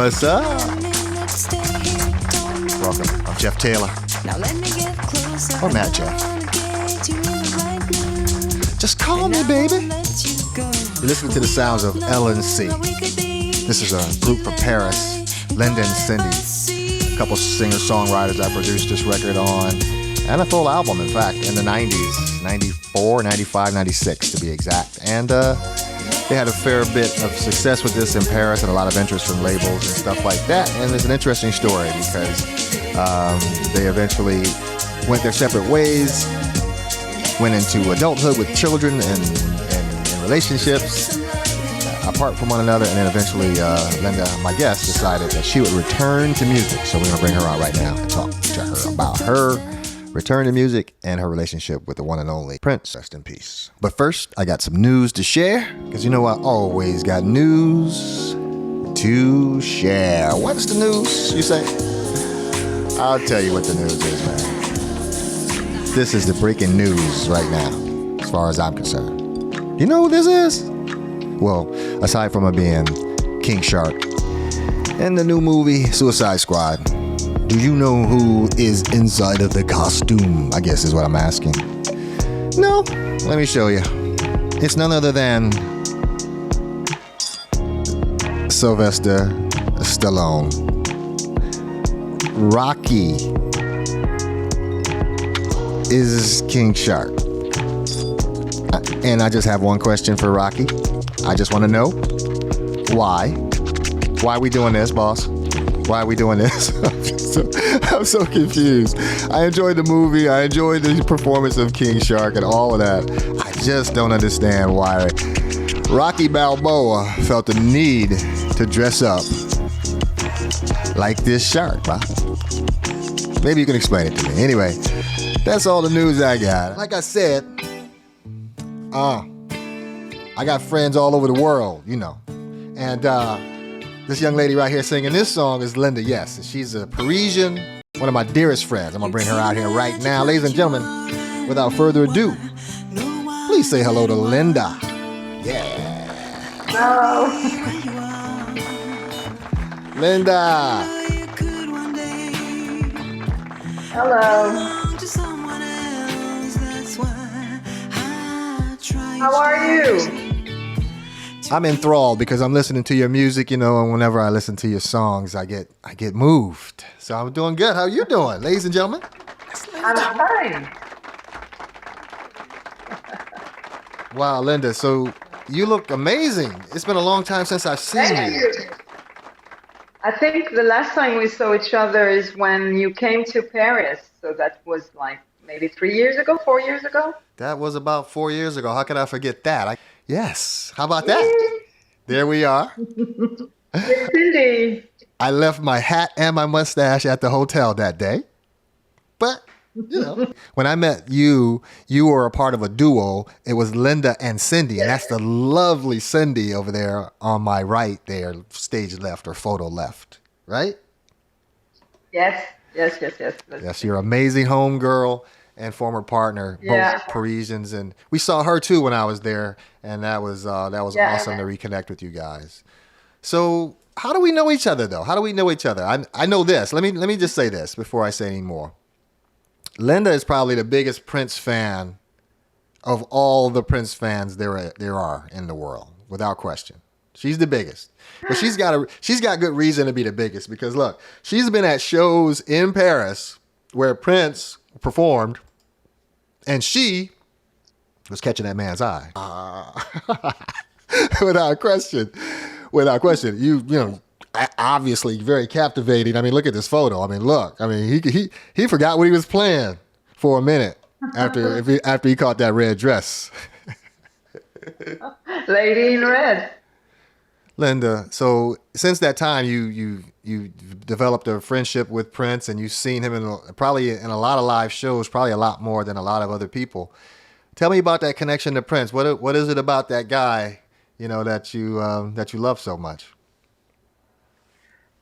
What's up? Welcome. I'm Jeff Taylor. Or Madjef. Just call me, baby. You're listening to the sounds of LNC. This is a group from Paris, Linda and Cindy. A couple singer-songwriters I produced this record on. And a full album, in fact, in the 90s. 94, 95, 96 to be exact. And they had a fair bit of success with this in Paris and a lot of interest from labels and stuff like that. And it's an interesting story because they eventually went their separate ways, went into adulthood with children and relationships apart from one another, and then eventually Linda, my guest, decided that she would return to music. So we're going to bring her on right now and talk to her about her return to music and her relationship with the one and only Prince. Rest in peace. But first, I got some news to share, because you know I always got news to share. What's the news, you say? I'll tell you what the news is, man. This is the breaking news right now, as far as I'm concerned. You know who this is? Well, aside from it being King Shark and the new movie Suicide Squad, do you know who is inside of the costume? I guess is what I'm asking. No? Let me show you. It's none other than Sylvester Stallone. Rocky is King Shark. And I just have one question for Rocky. I just want to know why. Why are we doing this, boss? Why are we doing this? I'm so confused. I enjoyed the movie. I enjoyed the performance of King Shark and all of that. I just don't understand why Rocky Balboa felt the need to dress up like this shark, huh? Maybe you can explain it to me. Anyway, that's all the news I got. Like I said, I got friends all over the world, you know. And this young lady right here singing this song is Linda Yes. She's a Parisian, one of my dearest friends. I'm going to bring her out here right now. Ladies and gentlemen, without further ado, please say hello to Linda. Yeah. Hello. Linda. Hello. How are you? I'm enthralled because I'm listening to your music, you know, and whenever I listen to your songs, I get moved. So I'm doing good. How are you doing, ladies and gentlemen? I'm fine. Wow, Linda, so you look amazing. It's been a long time since I've seen Thank you. I think the last time we saw each other is when you came to Paris. So that was like maybe 4 years ago. That was about 4 years ago. How could I forget that? Yes. How about that? There we are. With Cindy. I left my hat and my mustache at the hotel that day. But, you know, when I met you, you were a part of a duo. It was Linda and Cindy. And that's the lovely Cindy over there on my right there, stage left or photo left. Right? Yes. Yes, you're an amazing homegirl and former partner, both Parisians, and we saw her too when I was there, and that was awesome to reconnect with you guys. So, how do we know each other though? How do we know each other? I know this. Let me just say this before I say any more. Linda is probably the biggest Prince fan of all the Prince fans there are in the world, without question. She's the biggest. But she's got good reason to be the biggest because look, she's been at shows in Paris where Prince performed and she was catching that man's eye. Without question. You know, obviously very captivating. I mean, look at this photo. I mean, look. I mean, he forgot what he was playing for a minute after he caught that red dress. Lady in red. Linda, so since that time, you developed a friendship with Prince, and you've seen him probably in a lot of live shows, probably a lot more than a lot of other people. Tell me about that connection to Prince. What is it about that guy, you know, that you love so much?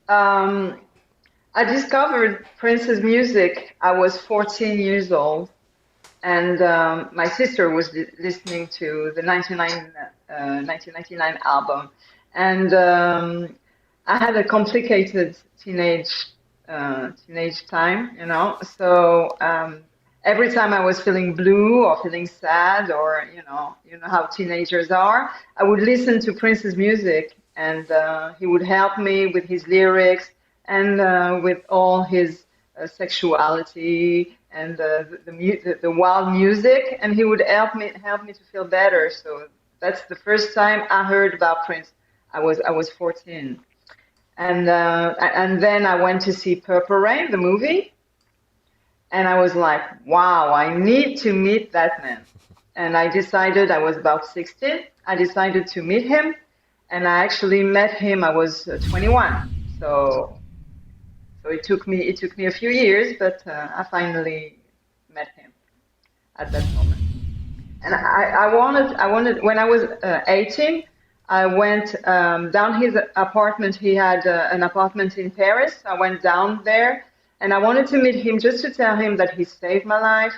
I discovered Prince's music. I was 14 years old, and my sister was listening to the 1999 album. And I had a complicated teenage time, So every time I was feeling blue or feeling sad, or you know how teenagers are, I would listen to Prince's music, and he would help me with his lyrics and with all his sexuality and the wild music, and he would help me to feel better. So that's the first time I heard about Prince. I was 14. And then I went to see Purple Rain, the movie, and I was like, wow, I need to meet that man. And I decided, I was about 16. I decided to meet him, and I actually met him. I was 21. So it took me a few years, but I finally met him at that moment. And I wanted when I was 18, I went down his apartment. He had an apartment in Paris. I went down there, and I wanted to meet him just to tell him that he saved my life,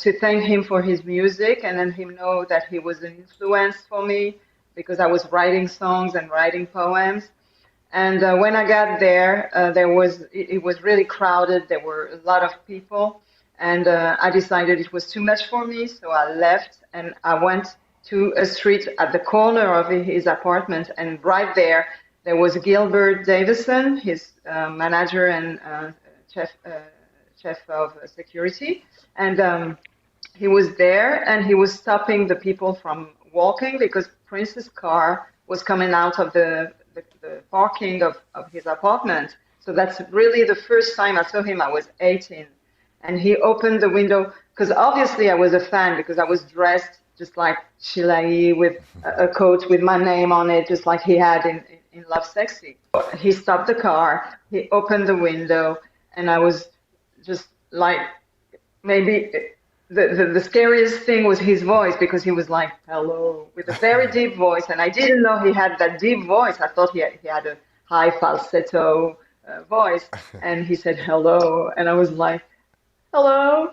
to thank him for his music, and let him know that he was an influence for me because I was writing songs and writing poems. And when I got there, it was really crowded. There were a lot of people, and I decided it was too much for me, so I left and I went to a street at the corner of his apartment, and right there was Gilbert Davison, his manager and chef chef of security, and he was there, and he was stopping the people from walking because Prince's car was coming out of the parking of his apartment. So that's really the first time I saw him. I was 18. And he opened the window because obviously I was a fan because I was dressed just like Shilai with a coat with my name on it, just like he had in Love Sexy. He stopped the car, he opened the window, and I was just like, maybe the scariest thing was his voice because he was like, hello, with a very deep voice. And I didn't know he had that deep voice. I thought he had a high falsetto voice. And he said, hello. And I was like, hello,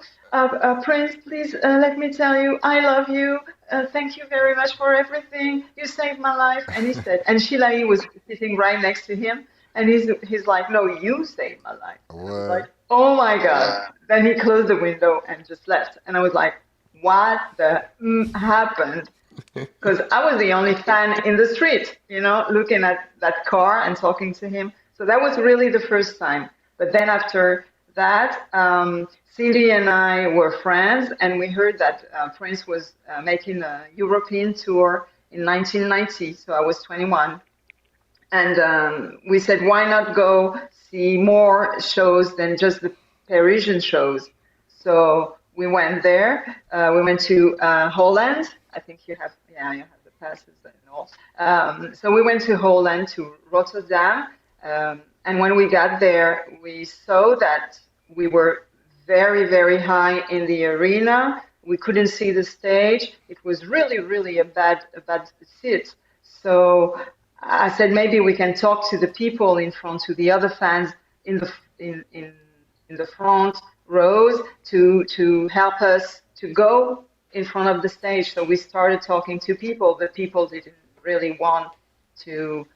Prince, please let me tell you, I love you. Thank you very much for everything. You saved my life. And he said, and Shilai was sitting right next to him. And he's like, no, you saved my life. And I was like, What? oh my God. Then he closed the window and just left. And I was like, what the happened? Because I was the only fan in the street, looking at that car and talking to him. So that was really the first time. But then after that, Cindy and I were friends, and we heard that Prince was making a European tour in 1990. So I was 21. And we said, why not go see more shows than just the Parisian shows? So we went there. We went to Holland. I think you have the passes and all. So we went to Holland, to Rotterdam. And when we got there, we saw that we were very, very high in the arena. We couldn't see the stage. It was really, really a bad seat. So I said, maybe we can talk to the people in front, to the other fans in the front rows to help us to go in front of the stage. So we started talking to people. The people didn't really want to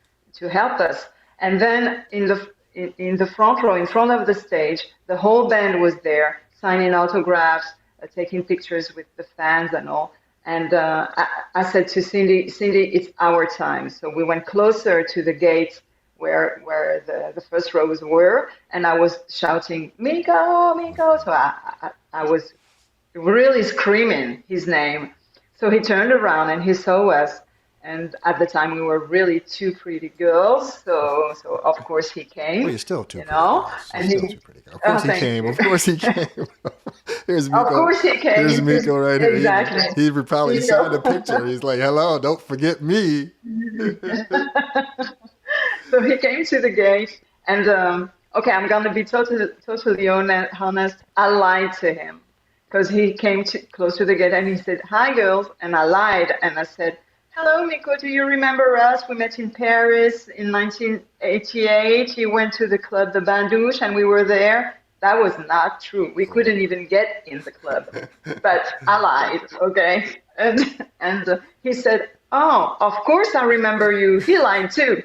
help us. And then in the front row, in front of the stage, the whole band was there, signing autographs, taking pictures with the fans and all. And I said to Cindy, it's our time. So we went closer to the gate where the first rows were, and I was shouting, Miko, Miko. So I was really screaming his name. So he turned around and he saw us. And at the time, we were really two pretty girls. So of course he came. Well, you're still two pretty girls. And still two pretty girls. Of course he came. Of course he came. Here's Miko. Of course he came. Here's Miko right here. Exactly. He probably signed a picture. He's like, hello, don't forget me. So he came to the gate, and okay, I'm gonna be totally honest. I lied to him because he came close to the gate and he said, "Hi, girls," and I lied and I said, "Hello, Miko. Do you remember us? We met in Paris in 1988. You went to the club The Bandouche, and we were there." That was not true. We couldn't even get in the club, but I lied. Okay, and he said, Oh, of course I remember you. He lied too.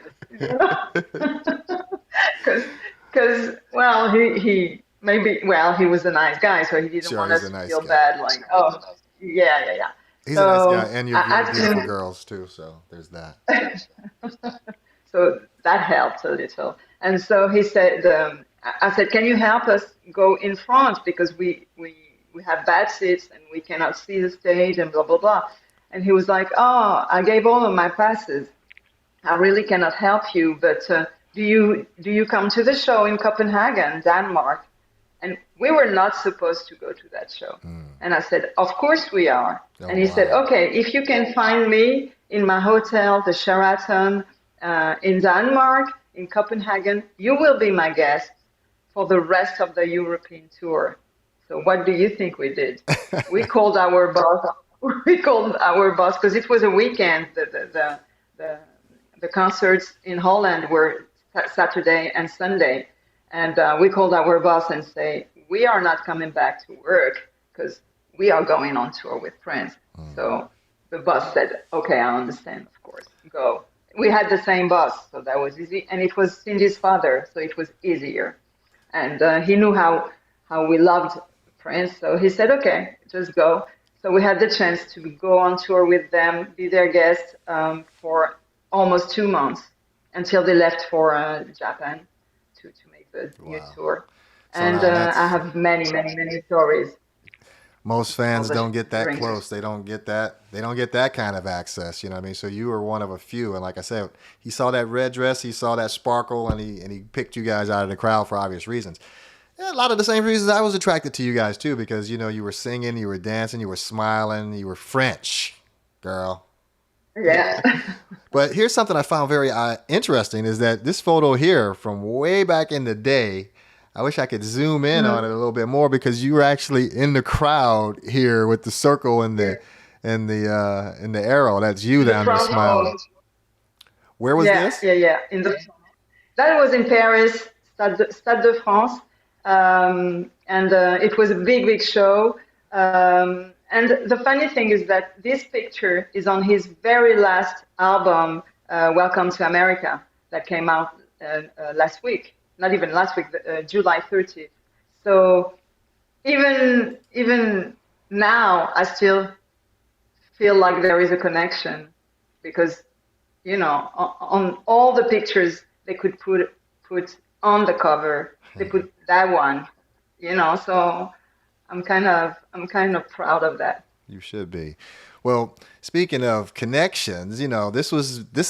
Because well, he maybe, well, he was a nice guy, so he didn't Sure, want he's us a to nice feel guy. bad, like, oh, yeah, yeah, yeah. He's a nice guy, So and you're I asked beautiful him, girls too. So there's that. so that helped a little. And so he said, I said, can you help us go in front because we have bad seats and we cannot see the stage and blah blah blah. And he was like, oh, I gave all of my passes. I really cannot help you, but do you come to the show in Copenhagen, Denmark? And we were not supposed to go to that show. And I said, of course we are. Oh And he said, wow. okay, if you can find me in my hotel, the Sheraton, in Denmark, in Copenhagen, you will be my guest for the rest of the European tour. So what do you think we did? We called our boss. We called our boss because it was a weekend. The the concerts in Holland were Saturday and Sunday, and we called our boss and say we are not coming back to work because we are going on tour with Prince. So the boss said, "Okay, I understand. Of course, go." We had the same boss, so that was easy, and it was Cindy's father, so it was easier. And he knew how we loved Prince, so he said, "Okay, just go." So we had the chance to go on tour with them, be their guest for almost 2 months until they left for Japan to make the new Wow. tour. So And now I that's have many, many, many stories most all fans the don't get that during this. close. They don't get that. They don't get that kind of access. You know what I mean? So you were one of a few. And like I said, he saw that red dress, he saw that sparkle, and he picked you guys out of the crowd for obvious reasons. Yeah, a lot of the same reasons I was attracted to you guys too, because you were singing, you were dancing, you were smiling, you were French, girl. Yeah. But here's something I found very interesting is that this photo here from way back in the day, I wish I could zoom in on Mhm. it a little bit more because you were actually in the crowd here with the circle and Yeah. the arrow. That's you In the down there front row. smiling. Where was Yeah, this? yeah, yeah. In the That was in Paris, Stade de France, and it was a big, big show. And the funny thing is that this picture is on his very last album, Welcome to America, that came out last week. Not even last week, July 30th. So even now, I still feel like there is a connection because on all the pictures they could put on the cover, they put that one, so I'm kind of proud of that. You should be. Well, speaking of connections, this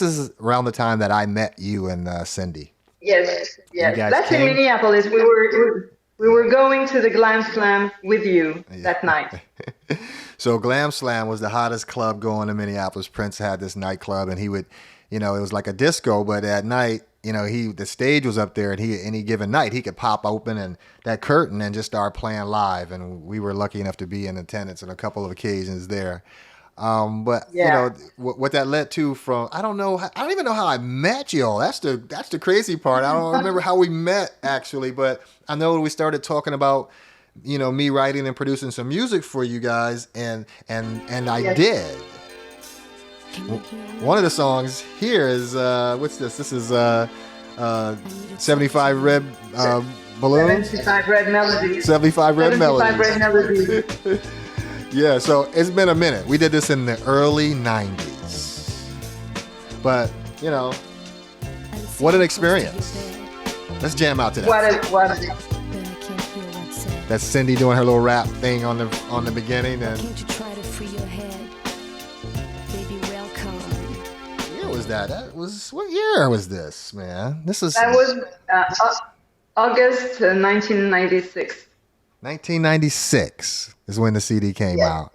is around the time that I met you and Cindy. Yes, You yes, guys that's in came. Minneapolis. We were going to the Glam Slam with you Yeah. that night. So Glam Slam was the hottest club going in Minneapolis. Prince had this nightclub, and he would, it was like a disco, but at night, the stage was up there, and any given night he could pop open and that curtain and just start playing live. And we were lucky enough to be in attendance on a couple of occasions there. But Yeah. what that led to from I don't know I don't even know how I met y'all. That's the crazy part. I don't remember how we met actually, but I know we started talking about me writing and producing some music for you guys, and I Yes. did. One of the songs here is what's this? This is 75 red balloons. 75 Red Melodies. 75 red 75 melodies. Red Melodies. Yeah, so it's been a minute. We did this in the early 90s. But, what an experience. Let's jam out to that. That's Cindy doing her little rap thing on the beginning. And where was that? What year was this, man? This is That was August 1996. 1996 is when the CD came Yes. out.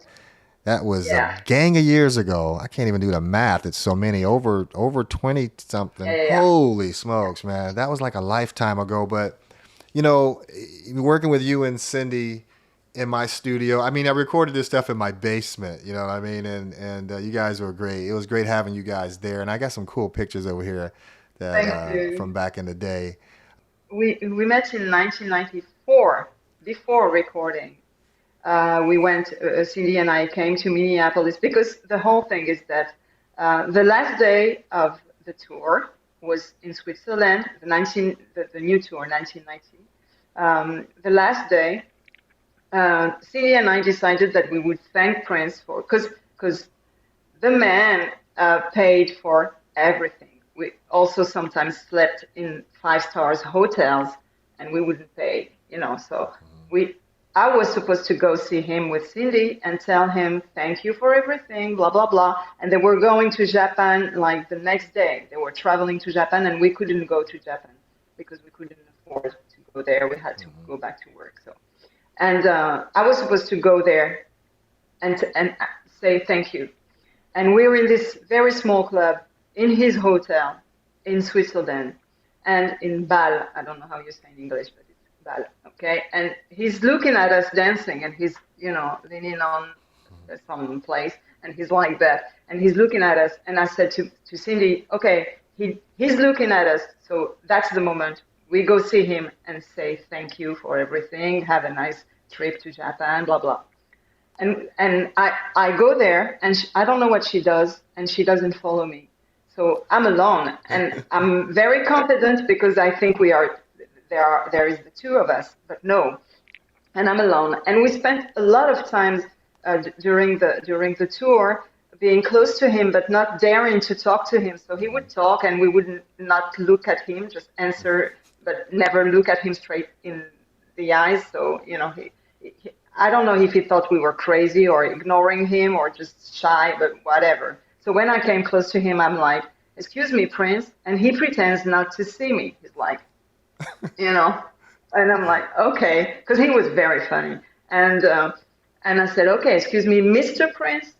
That was Yeah. a gang of years ago. I can't even do the math. It's so many, over 20 something. Yeah, yeah, yeah. Holy smokes, man. That was like a lifetime ago. But, working with you and Cindy in my studio, I mean, I recorded this stuff in my basement, you know what I mean? And you guys were great. It was great having you guys there. And I got some cool pictures over here Thank you. from back in the day. We met in 1994, before recording. We went, Cindy and I came to Minneapolis because the whole thing is that The last day of the tour was in Switzerland, the new tour, 1990. The last day, Cindy and I decided that we would thank Prince for, because the man paid for everything. We also sometimes slept in 5 stars hotels, and we wouldn't pay, So I was supposed to go see him with Cindy and tell him thank you for everything, blah blah blah. And they were going to Japan like the next day. They were traveling to Japan, and we couldn't go to Japan because we couldn't afford to go there. We had to go back to work. And I was supposed to go there and say thank you. And we were in this very small club in his hotel in Switzerland and in Bâle. I don't know how you say in English, but it's Bâle, okay? And he's looking at us dancing, and he's, leaning on some place, and he's like that. And he's looking at us, and I said to Cindy, okay, he's looking at us, so that's the moment. We go see him and say thank you for everything, have a nice trip to Japan, blah, blah. And I go there, and I don't know what she does, and she doesn't follow me. So I'm alone, and I'm very confident because I think there is the two of us, but no. And I'm alone. And we spent a lot of time during the tour being close to him, but not daring to talk to him. So he would talk, and we would not look at him, just answer, but never look at him straight in the eyes. So, I don't know if he thought we were crazy or ignoring him or just shy, but whatever. So when I came close to him, I'm like, excuse me, Prince. And he pretends not to see me. He's like, and I'm like, okay, because he was very funny. And I said, okay, excuse me, Mr. Prince.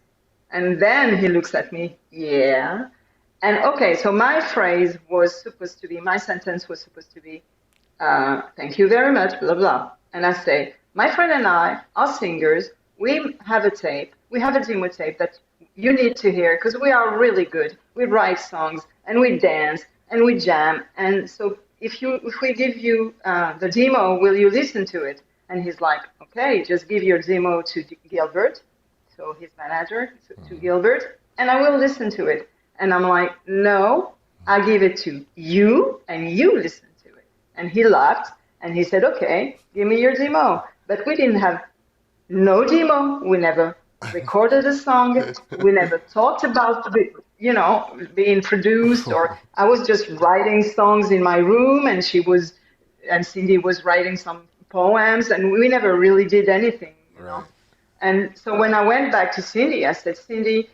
And then he looks at me, yeah. And okay, so my sentence was supposed to be, thank you very much, blah, blah. And I say, my friend and I are singers. We have a demo tape that you need to hear because we are really good. We write songs and we dance and we jam. And so if we give you the demo, will you listen to it? And he's like, okay, just give your demo to Gilbert, so his manager, to Gilbert, and I will listen to it. And I'm like, no, I give it to you and you listen to it. And he laughed and he said, okay, give me your demo. But we didn't have no demo. We never recorded a song. We never talked about, being produced. Or I was just writing songs in my room, and Cindy was writing some poems, and we never really did anything, Right. And so when I went back to Cindy, I said, Cindy,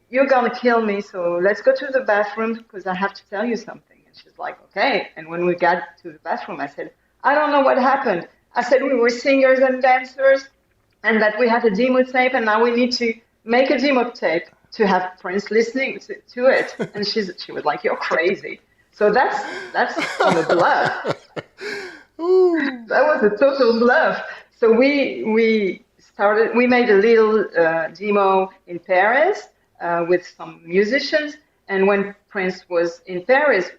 you're gonna kill me. So let's go to the bathroom because I have to tell you something. And she's like, okay. And when we got to the bathroom, I said, I don't know what happened. I said we were singers and dancers and that we had a demo tape and now we need to make a demo tape to have Prince listening to it. And she was like, you're crazy. So that's on a bluff. That was a total bluff. So we made a little demo in Paris with some musicians. And when Prince was in Paris,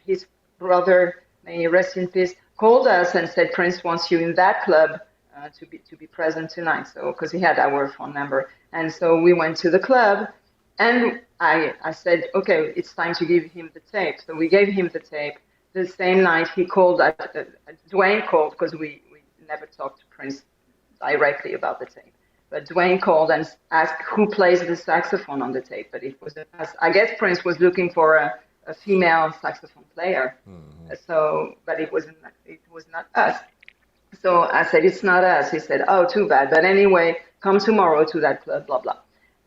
his brother, may he rest in peace, called us and said, Prince wants you in that club to be present tonight. So, because he had our phone number. And so we went to the club and I said, okay, it's time to give him the tape. So we gave him the tape. The same night he called, Dwayne called, because we never talked to Prince directly about the tape. But Dwayne called and asked who plays the saxophone on the tape. But it wasn't us. I guess Prince was looking for a female saxophone player. Mm-hmm. So, but it was not us. So I said, it's not us. He said, oh, too bad. But anyway, come tomorrow to that club, blah, blah.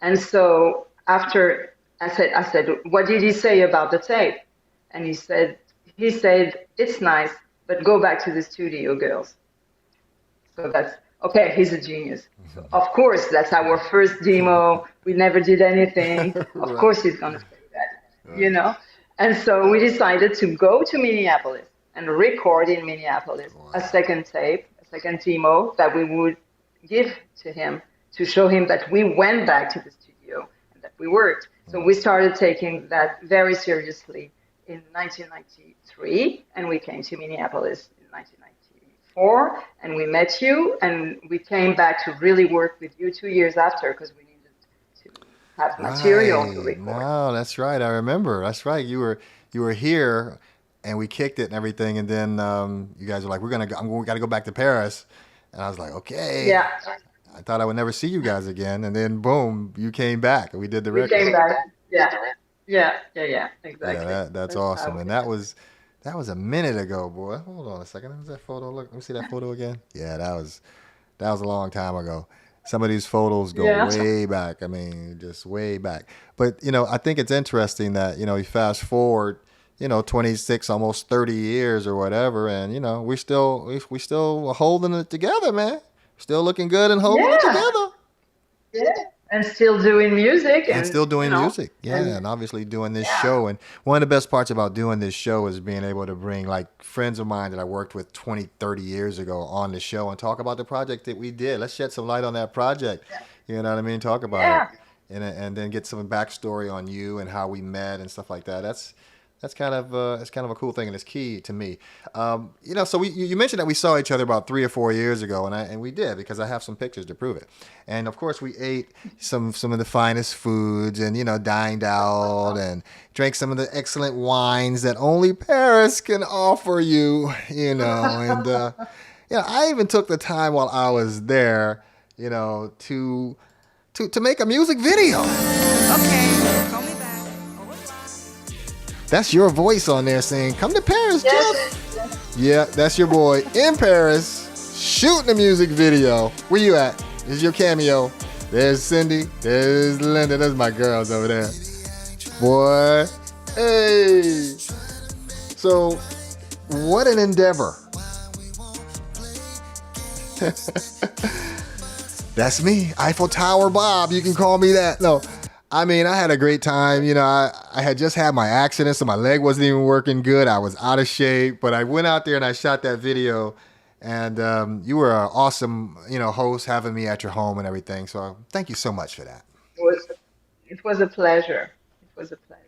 And so after I said, what did he say about the tape? And he said, it's nice, but go back to the studio, girls. So that's, okay, he's a genius. So of course, that's our first demo. We never did anything. Of course he's going to say that, And so we decided to go to Minneapolis and record in Minneapolis a second tape, a second demo that we would give to him to show him that we went back to the studio and that we worked. So we started taking that very seriously in 1993, and we came to Minneapolis in 1994, and we met you, and we came back to really work with you 2 years after because we needed to. have material to Right. record. No, that's right. I remember. That's right. You were here, and we kicked it and everything, and then you guys were like, "We're gonna go. We got to go back to Paris," and I was like, "Okay." Yeah, I thought I would never see you guys again, and then boom, you came back, and we did the we record. came back. Yeah, yeah, Yeah, exactly. that's That's how awesome, we and did it. that was a minute ago, boy. Hold on a second. Let me see that photo. Look, let me see that photo again. Yeah, that was a long time ago. Some of these photos go Yeah, way back. I mean, just way back. But I think it's interesting that you fast forward, 26, almost 30 years or whatever, and we still holding it together, man. Still looking good and holding it yeah, together. yeah. And still doing music, And and still doing music, yeah, and and obviously doing this yeah, show. And one of the best parts about doing this show is being able to bring like friends of mine that I worked with 20, 30 years ago on the show and talk about the project that we did. Let's shed some light on that project. You know what I mean? Talk about it, yeah. and then get some backstory on you and how we met and stuff like that. That's kind of a cool thing, and it's key to me. So you mentioned that we saw each other about 3 or 4 years ago, and we did because I have some pictures to prove it. And of course, we ate some of the finest foods, and dined out and drank some of the excellent wines that only Paris can offer you. And I even took the time while I was there, to make a music video. Okay, call me back. That's your voice on there saying, "Come to Paris, Yes, Jeff." Yeah, that's your boy in Paris shooting a music video. Where you at? This is your cameo. There's Cindy. There's Linda. There's my girls over there. Boy. Hey. So, what an endeavor. That's me, Eiffel Tower Bob. You can call me that. No, I mean, I had a great time. I had just had my accident, so my leg wasn't even working good. I was out of shape, but I went out there and I shot that video. And you were an awesome, host, having me at your home and everything. So thank you so much for that. it was it was a pleasure. It was a pleasure.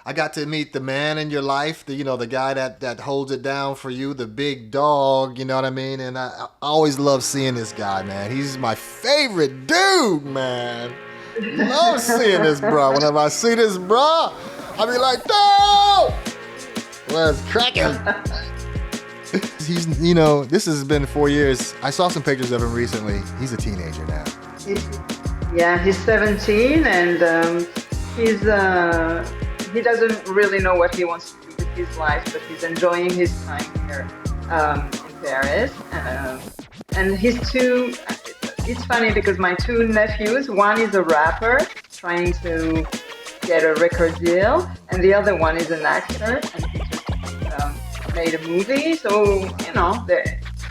I got to meet the man in your life, the guy that holds it down for you, the big dog, you know what I mean? And I always love seeing this guy, man. He's my favorite dude, man. Love seeing this bro. Whenever I see this bro, I be like, no! Let's crack him. This has been 4 years. I saw some pictures of him recently. He's a teenager now. Yeah, he's 17, and he doesn't really know what he wants to do with his life, but he's enjoying his time here in Paris. And it's funny because my two nephews, one is a rapper trying to get a record deal, and the other one is an actor, and he just made a movie. So,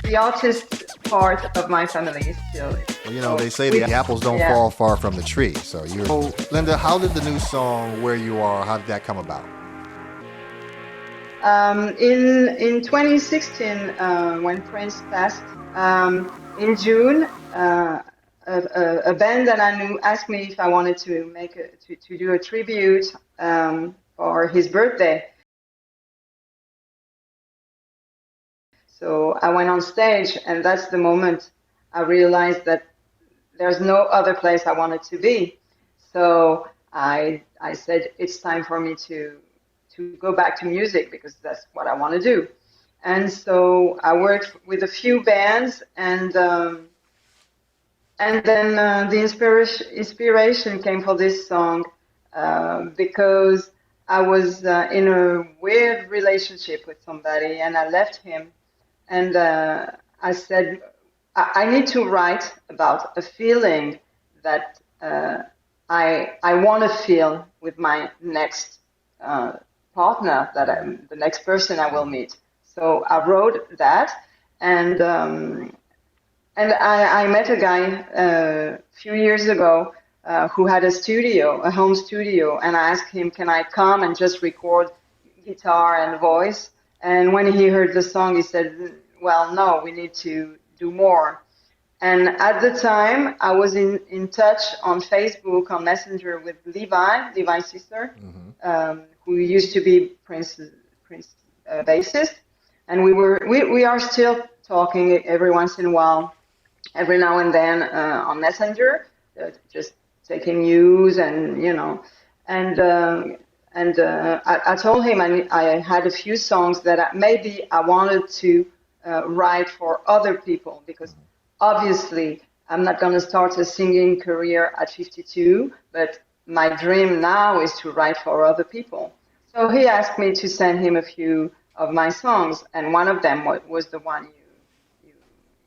the artist part of my family is still. Well, they say the apples don't fall far from the tree. So Linda, how did the new song "Where You Are"? How did that come about? In 2016, when Prince passed, in June, a band that I knew asked me if I wanted to to do a tribute for his birthday. So I went on stage, and that's the moment I realized that there's no other place I wanted to be. So I said it's time for me to go back to music because that's what I want to do. And so I worked with a few bands, and then the inspiration came for this song because I was in a weird relationship with somebody, and I left him. And I said, I need to write about a feeling that I want to feel with my next partner, the next person I will meet. So I wrote that, and I met a guy a few years ago who had a home studio, and I asked him, can I come and just record guitar and voice? And when he heard the song, he said, well, no, we need to do more. And at the time, I was in touch on Facebook, on Messenger with Levi's sister, who used to be Prince bassist. And we are still talking every once in a while, every now and then on Messenger, just taking news and and I told him I had a few songs that maybe I wanted to write for other people because obviously I'm not going to start a singing career at 52, but my dream now is to write for other people. So he asked me to send him a few of my songs, and one of them was the one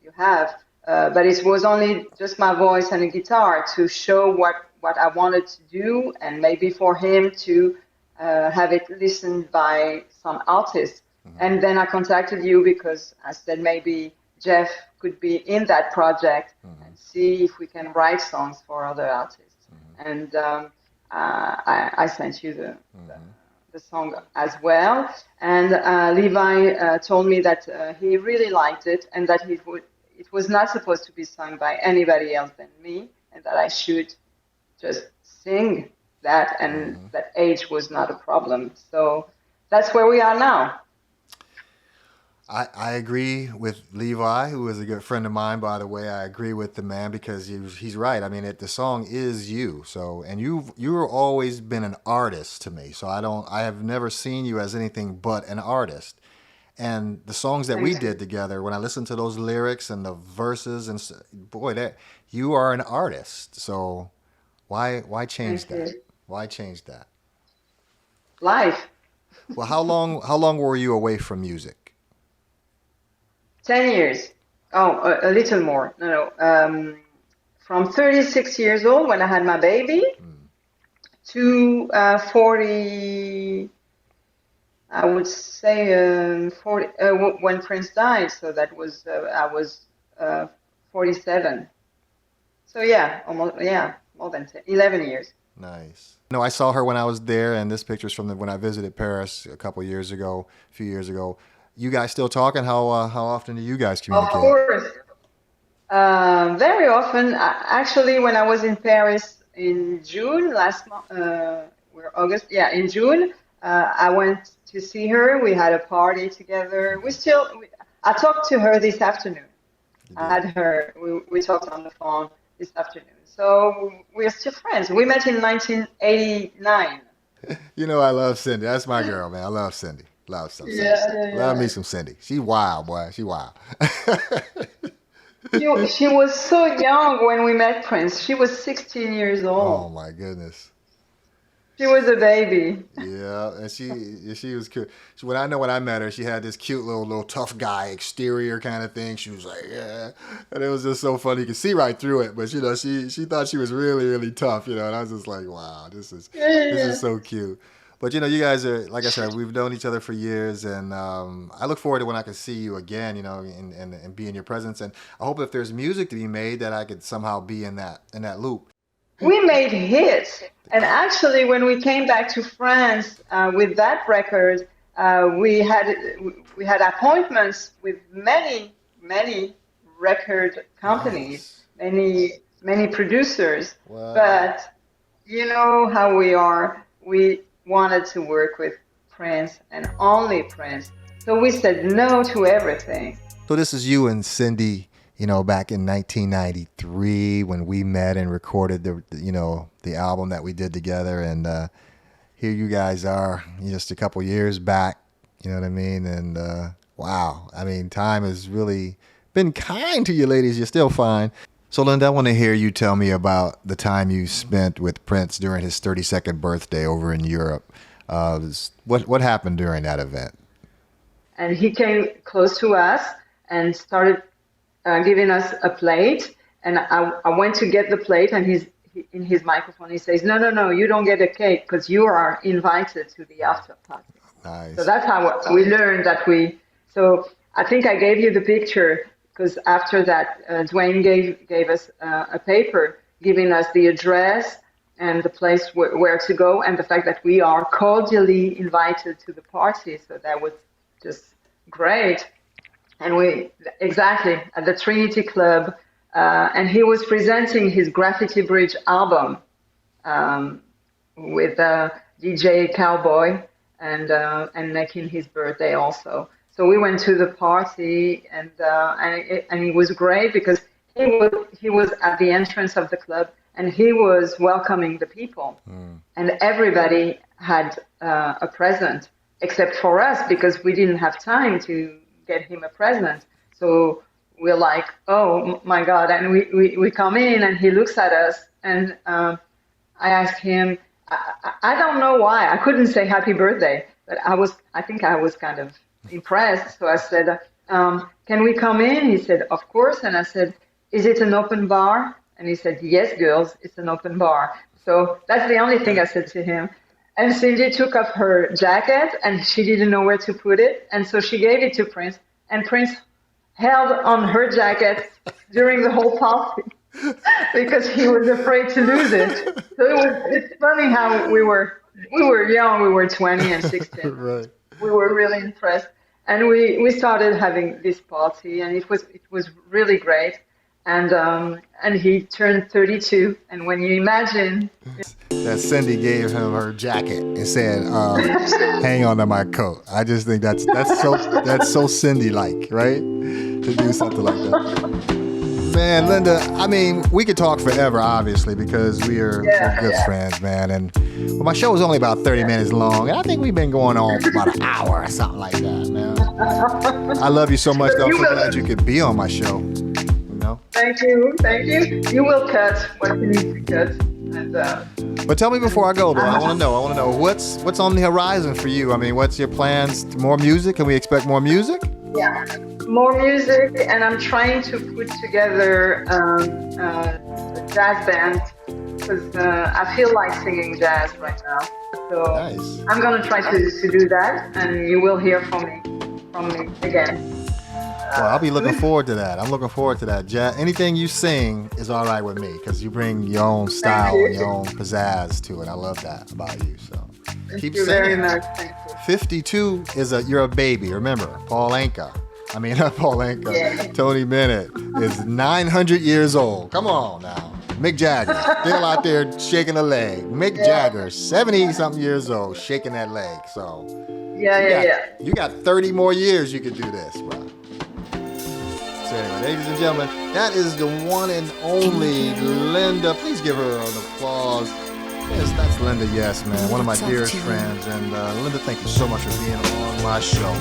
you have. But it was only just my voice and a guitar to show what I wanted to do, and maybe for him to have it listened by some artists. And then I contacted you because I said maybe Jeff could be in that project and see if we can write songs for other artists. And I sent you the song as well. And Levi told me that he really liked it and that it was not supposed to be sung by anybody else than me, and that I should just sing that, and that age was not a problem. So that's where we are now. I agree with Levi, who is a good friend of mine, by the way. I agree with the man because he's right. I mean, the song is you. So, and you've always been an artist to me. So I have never seen you as anything but an artist. And the songs that we did together, when I listen to those lyrics and the verses, and boy, that you are an artist. So why change that? Why change that? Life. Well, how long were you away from music? 10 years. Oh, a little more. No. From 36 years old when I had my baby to 40, I would say 40 when Prince died. So that was I was 47. So yeah, almost more than 11 years. Nice. No, I saw her when I was there, and this picture's from when I visited Paris a few years ago. You guys still talking? How often do you guys communicate? Of course. Very often. Actually, when I was in Paris in June last month, we're August. Yeah, in June, I went to see her. We had a party together. I talked to her this afternoon. I had her. We talked on the phone this afternoon. So we're still friends. We met in 1989. You know, I love Cindy. That's my girl, man. I love Cindy. Love some Cindy. Yeah. Love me some Cindy. She wild, boy. She wild. She was so young when we met Prince. She was 16 years old. Oh my goodness. She was a baby. Yeah, and she was cute. When I met her, she had this cute little tough guy exterior kind of thing. She was like, yeah, and it was just so funny. You could see right through it, but she thought she was really, really tough, and I was just like, wow, this is so cute. But you guys are, like I said, we've known each other for years, and I look forward to when I can see you again, and be in your presence. And I hope if there's music to be made that I could somehow be in that loop. We made hits, and actually, when we came back to France with that record, we had appointments with many record companies, many producers. Wow. But you know how we are. We wanted to work with Prince and only Prince. So we said no to everything. So this is you and Cindy, back in 1993 when we met and recorded the album that we did together. And here you guys are just a couple years back, you know what I mean? And wow, I mean, time has really been kind to you ladies. You're still fine. So, Linda, I want to hear you tell me about the time you spent with Prince during his 32nd birthday over in Europe. What happened during that event? And he came close to us and started giving us a plate. And I went to get the plate, and in his microphone, he says, no, you don't get a cake because you are invited to the after party. Nice. So that's how we learned that so I think I gave you the picture. Because after that, Dwayne gave us a paper giving us the address and the place where to go, and the fact that we are cordially invited to the party. So that was just great. And exactly at the Trinity Club, and he was presenting his Graffiti Bridge album with DJ Cowboy and making his birthday also. So we went to the party, and it was great because he was at the entrance of the club, and he was welcoming the people, and everybody had a present except for us because we didn't have time to get him a present. So we're like, oh my God, and we come in and he looks at us, and I asked him, I don't know why. I couldn't say happy birthday, but I think I was kind of impressed. So I said, can we come in? He said, of course. And I said, is it an open bar? And he said, yes, girls, it's an open bar. So that's the only thing I said to him. And Cindy took off her jacket and she didn't know where to put it. And so she gave it to Prince, and Prince held on her jacket during the whole party. Because he was afraid to lose it. So it's funny how we were young, we were 20 and 16. Right. We were really impressed. And we started having this party, and it was really great. And he turned 32, and when you imagine that Cindy gave him her jacket and said, hang on to my coat. I just think that's so Cindy-like, right? To do something like that. Man, Linda, I mean, we could talk forever, obviously, because we're good friends, man. But my show is only about 30 minutes long, and I think we've been going on for about an hour or something like that, man. I love you so much, though. I'm so glad you could be on my show. You know? Thank you. You will cut what you need to cut. And, but tell me before I go, though. I want to know what's on the horizon for you. I mean, what's your plans? More music? Can we expect more music? Yeah, more music, and I'm trying to put together a jazz band because I feel like singing jazz right now. So nice. I'm gonna try to do that, and you will hear from me again. Well, I'll be looking forward to that. I'm looking forward to that. Jazz, anything you sing is all right with me because you bring your own style and your own pizzazz to it. I love that about you. So keep singing. Very much. Thank you. 52 you're a baby. Remember, Paul Anka. I mean, not Paul Anka. Yeah. Tony Bennett is 900 years old. Come on now. Mick Jagger still out there shaking a leg. Mick Jagger, 70-something years old, shaking that leg. So you got 30 more years you could do this, bro. So anyway, ladies and gentlemen, that is the one and only Linda. Please give her an applause. Yes, that's Linda Yes, man. One of my dearest friends. And Linda, thank you so much for being on my show.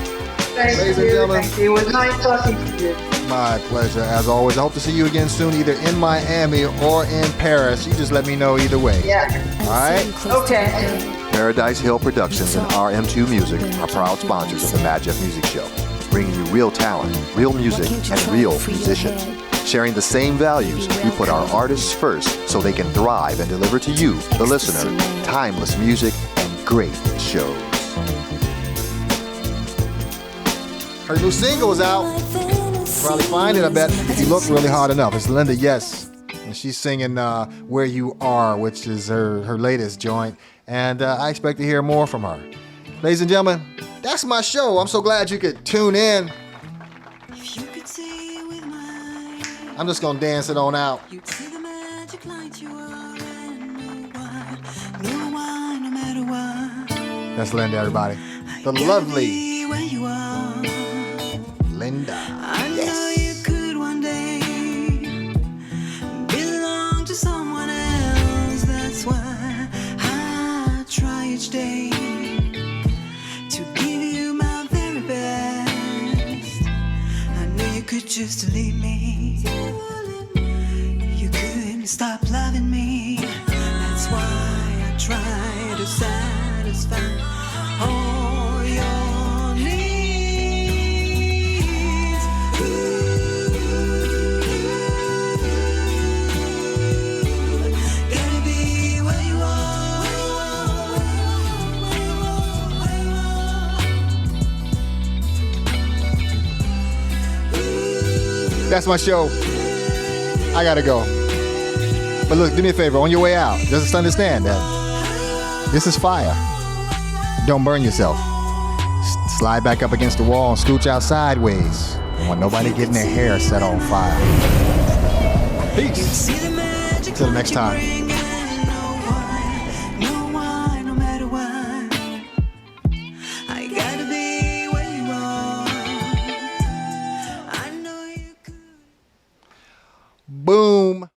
Ladies and gentlemen. Thank you. It was nice talking to you. My pleasure, as always. I hope to see you again soon, either in Miami or in Paris. You just let me know either way. Yeah. All right? Okay. Paradise Hill Productions and RM2 Music are proud sponsors of the Madjef Music Show, bringing you real talent, real music, and real musicians. Sharing the same values, we put our artists first so they can thrive and deliver to you, the listener, timeless music and great shows. Her new single is out. Probably find it, I bet, if you look really hard enough. It's Linda Yes. And she's singing Where You Are, which is her latest joint. And I expect to hear more from her. Ladies and gentlemen, that's my show. I'm so glad you could tune in. I'm just going to dance it on out. That's Linda, everybody. The lovely Linda. Yes. You could one day belong to someone else. That's why I try each day to give you my very best. I know you could choose to leave me. You couldn't stop loving me. That's why I try to satisfy all your needs. Gotta be where you are. That's my show. I gotta go. But look, do me a favor. On your way out, just understand that this is fire. Don't burn yourself. Slide back up against the wall and scooch out sideways. Don't want nobody getting their hair set on fire. Peace. Till the next time. Boom.